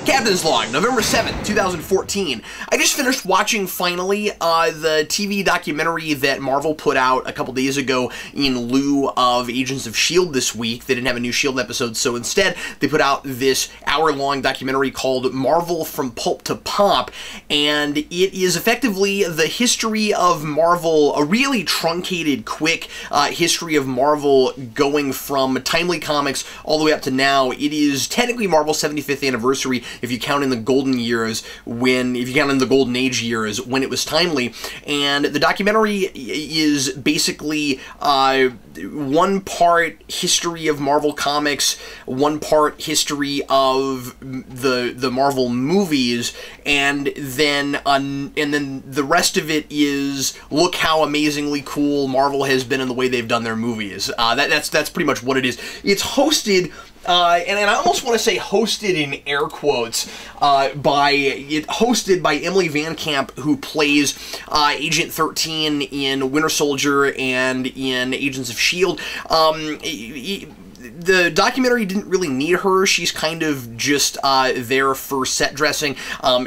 Captain's Log, November 7th, 2014. I just finished watching, finally, the TV documentary that Marvel put out a couple days ago in lieu of Agents of S.H.I.E.L.D. this week. They didn't have a new S.H.I.E.L.D. episode, so instead they put out this hour-long documentary called Marvel From Pulp to Pop, and it is effectively the history of Marvel, a really truncated, quick history of Marvel going from Timely Comics all the way up to now. It is technically Marvel's 75th anniversary, if you count in the golden years, if you count in the golden age years, when it was Timely. And the documentary is basically one part history of Marvel Comics, one part history of the Marvel movies, and then the rest of it is look how amazingly cool Marvel has been in the way they've done their movies. That's pretty much what it is. It's hosted. And I almost want to say hosted in air quotes, hosted by Emily Van Camp, who plays Agent 13 in Winter Soldier and in Agents of S.H.I.E.L.D. The documentary didn't really need her. She's kind of just there for set dressing.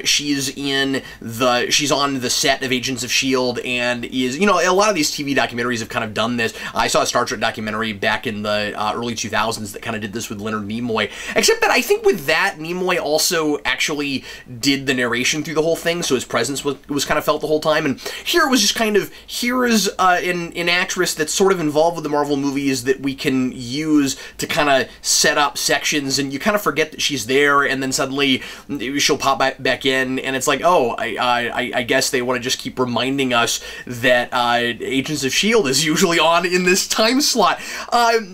She's on the set of Agents of S.H.I.E.L.D. and is, you know, a lot of these TV documentaries have kind of done this. I saw a Star Trek documentary back in the early 2000s that kind of did this with Leonard Nimoy, except that I think with that, Nimoy also actually did the narration through the whole thing, so his presence was kind of felt the whole time, and here it was just kind of, here is an actress that's sort of involved with the Marvel movies that we can use to kind of set up sections, and you kind of forget that she's there, and then suddenly she'll pop back in, and it's like, oh, I guess they want to just keep reminding us that Agents of S.H.I.E.L.D. is usually on in this time slot.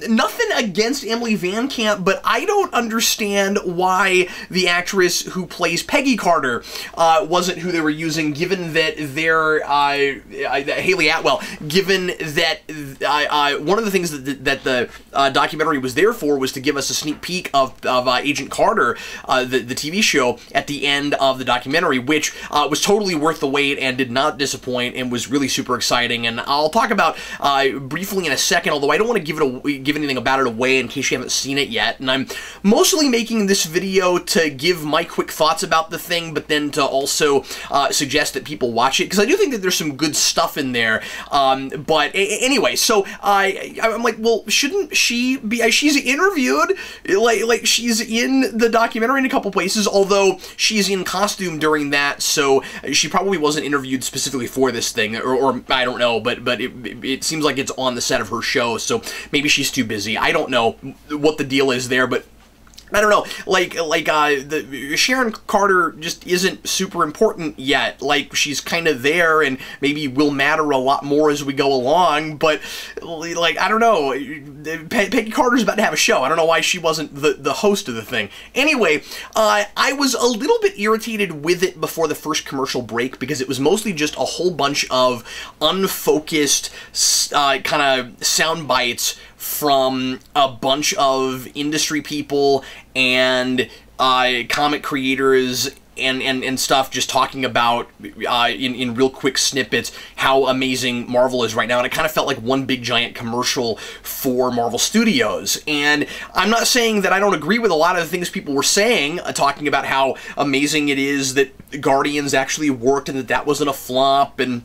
Nothing against Emily Van Camp, but I don't understand why the actress who plays Peggy Carter wasn't who they were using, given that they're Haley Atwell, given that one of the things that the documentary was there for was to give us a sneak peek of Agent Carter, the TV show, at the end of the documentary, which was totally worth the wait and did not disappoint and was really super exciting. And I'll talk about briefly in a second, although I don't want to give anything about it away in case you haven't seen it yet. And I'm mostly making this video to give my quick thoughts about the thing, but then to also suggest that people watch it, because I do think that there's some good stuff in there. But anyway, so I'm like, well, shouldn't she be? She's interviewed, like she's in the documentary in a couple places, although she's in costume during that, so she probably wasn't interviewed specifically for this thing, or I don't know, but it seems like it's on the set of her show, so maybe she's too busy. I don't know what the deal is there, but I don't know, the Sharon Carter just isn't super important yet. Like, she's kind of there, and maybe will matter a lot more as we go along, but, like, I don't know, Peggy Carter's about to have a show. I don't know why she wasn't the host of the thing. Anyway, I was a little bit irritated with it before the first commercial break, because it was mostly just a whole bunch of unfocused, kind of sound bites from a bunch of industry people and comic creators and stuff, just talking about in real quick snippets how amazing Marvel is right now, and it kind of felt like one big giant commercial for Marvel Studios. And I'm not saying that I don't agree with a lot of the things people were saying, talking about how amazing it is that Guardians actually worked and that wasn't a flop, and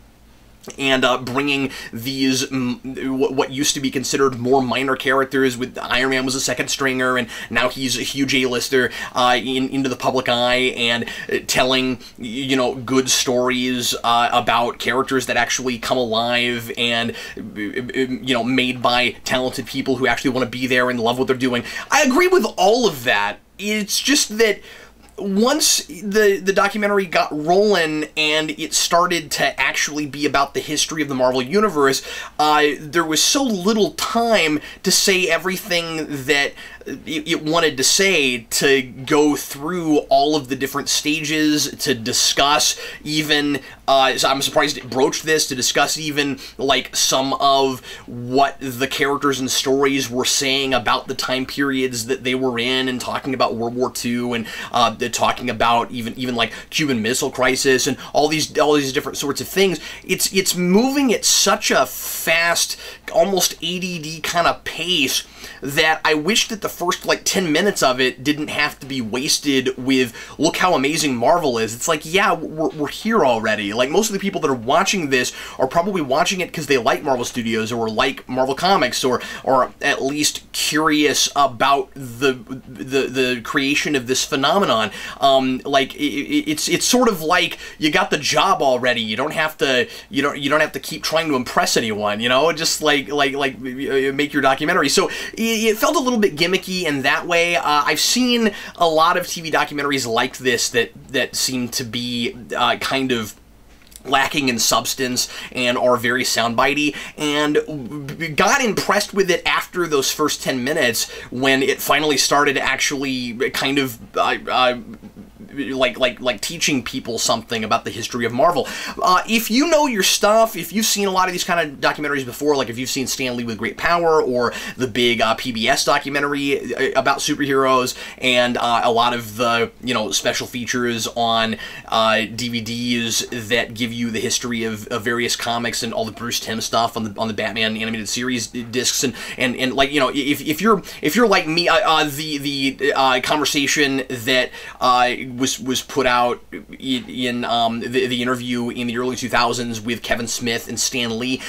bringing these, what used to be considered more minor characters, with Iron Man was a second stringer, and now he's a huge A-lister, into the public eye, and telling, you know, good stories about characters that actually come alive, and, you know, made by talented people who actually want to be there and love what they're doing. I agree with all of that. It's just that once the documentary got rolling and it started to actually be about the history of the Marvel Universe, there was so little time to say everything that it wanted to say, to go through all of the different stages, to discuss even, so I'm surprised it broached this, to discuss even, like, some of what the characters and stories were saying about the time periods that they were in, and talking about World War II, and talking about even like Cuban Missile Crisis, and all these different sorts of things. It's moving at such a fast, almost ADD kind of pace, that I wish that the first like 10 minutes of it didn't have to be wasted with look how amazing Marvel is. It's like, yeah, we're here already. Like, most of the people that are watching this are probably watching it because they like Marvel Studios or like Marvel Comics or at least curious about the creation of this phenomenon. Like, it's sort of like you got the job already. You don't have to keep trying to impress anyone, you know, just like make your documentary. So it felt a little bit gimmicky in that way. I've seen a lot of TV documentaries like this that seem to be kind of lacking in substance and are very soundbitey, and got impressed with it after those first 10 minutes when it finally started actually kind of like teaching people something about the history of Marvel. If you know your stuff, if you've seen a lot of these kind of documentaries before, like if you've seen Stan Lee with Great Power or the big PBS documentary about superheroes, and a lot of the, you know, special features on DVDs that give you the history of various comics and all the Bruce Timm stuff on the Batman animated series discs, and like, you know, if you're like me, the conversation that was put out in the interview in the early 2000s with Kevin Smith and Stan Lee,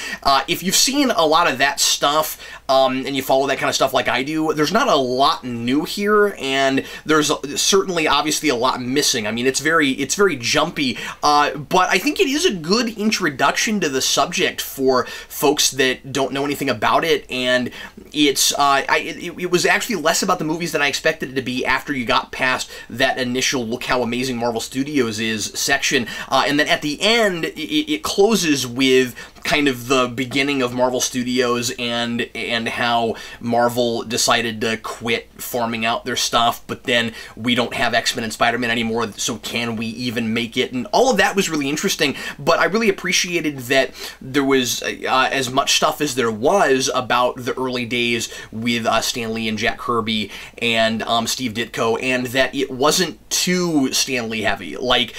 if you've seen a lot of that stuff and you follow that kind of stuff like I do, there's not a lot new here, and there's certainly obviously a lot missing. I mean, it's very jumpy, but I think it is a good introduction to the subject for folks that don't know anything about it, and it was actually less about the movies than I expected it to be after you got past that initial look how amazing Marvel Studios is section, and then at the end it closes with kind of the beginning of Marvel Studios and how Marvel decided to quit farming out their stuff, but then we don't have X-Men and Spider-Man anymore, so can we even make it? And all of that was really interesting, but I really appreciated that there was as much stuff as there was about the early days with Stan Lee and Jack Kirby and Steve Ditko, and that it wasn't too Stan Lee heavy. Like,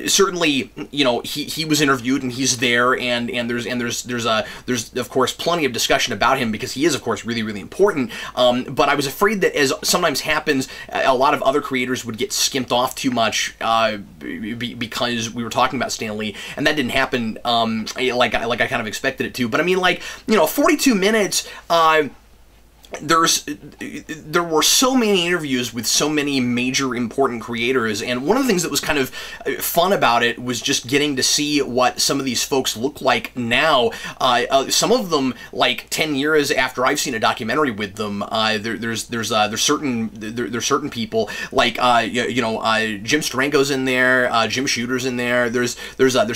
certainly, you know, he was interviewed and he's there, and there's of course plenty of discussion about him because he is, of course, really, really important. But I was afraid that, as sometimes happens, a lot of other creators would get skimped off too much because we were talking about Stan Lee, and that didn't happen like I kind of expected it to. But I mean, like, you know, 42 minutes. There were so many interviews with so many major important creators, and one of the things that was kind of fun about it was just getting to see what some of these folks look like now. Some of them, like 10 years after I've seen a documentary with them, there's certain people like Jim Steranko's in there, Jim Shooter's in there. There's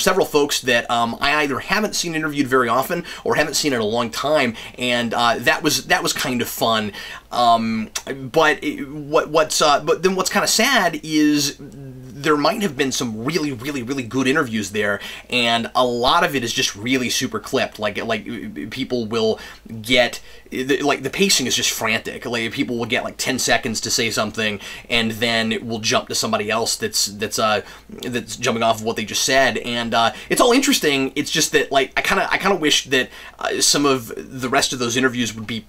several folks that I either haven't seen interviewed very often or haven't seen in a long time, and that was kind of fun. But then what's kind of sad is there might have been some really, really, really good interviews there, and a lot of it is just really super clipped. Like people will get, like, the pacing is just frantic. Like, people will get like 10 seconds to say something, and then we'll jump to somebody else that's jumping off of what they just said, and it's all interesting. It's just that, like, I kind of wish that some of the rest of those interviews would be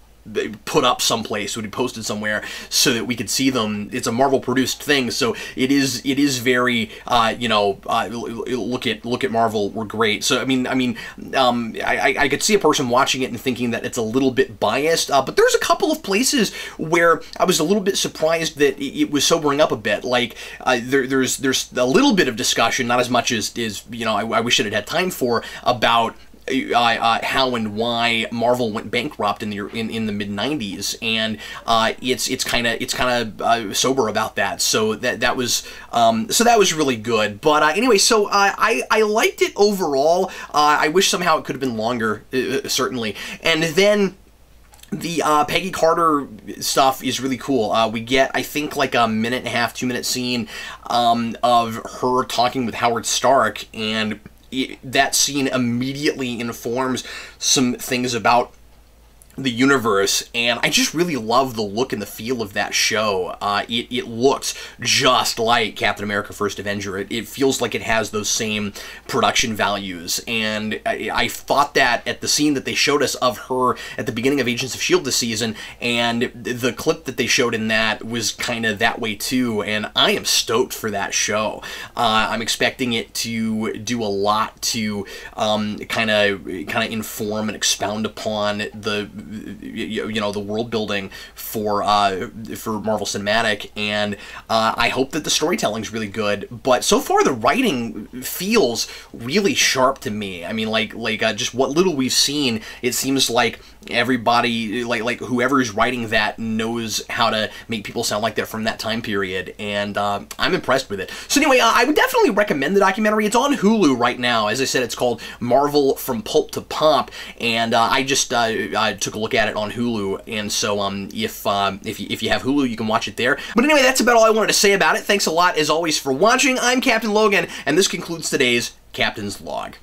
put up someplace, would be posted somewhere so that we could see them. It's a Marvel produced thing, so it is very look at Marvel, we're great. So I could see a person watching it and thinking that it's a little bit biased, but there's a couple of places where I was a little bit surprised that it was sobering up a bit. Like, there's a little bit of discussion, not as much as I wish it had time for, about how and why Marvel went bankrupt in the mid '90s, and it's kind of sober about that. So that was really good. But anyway, so I liked it overall. I wish somehow it could have been longer, certainly. And then the Peggy Carter stuff is really cool. We get, I think, like a 1.5 2-minute scene of her talking with Howard Stark, and that scene immediately informs some things about the universe, and I just really love the look and the feel of that show. It looks just like Captain America First Avenger. It feels like it has those same production values, and I thought that at the scene that they showed us of her at the beginning of Agents of S.H.I.E.L.D. this season, and the clip that they showed in that was kind of that way too, and I am stoked for that show. I'm expecting it to do a lot to kind of inform and expound upon the the world building for Marvel Cinematic, and I hope that the storytelling's really good. But so far the writing feels really sharp to me. I mean, just what little we've seen, it seems like everybody, like whoever's writing that knows how to make people sound like they're from that time period, and I'm impressed with it. So anyway, I would definitely recommend the documentary. It's on Hulu right now. As I said, it's called Marvel From Pulp to Pomp, and I just took a look at it on Hulu, and so if you have Hulu, you can watch it there. But anyway, that's about all I wanted to say about it. Thanks a lot, as always, for watching. I'm Captain Logan, and this concludes today's Captain's Log.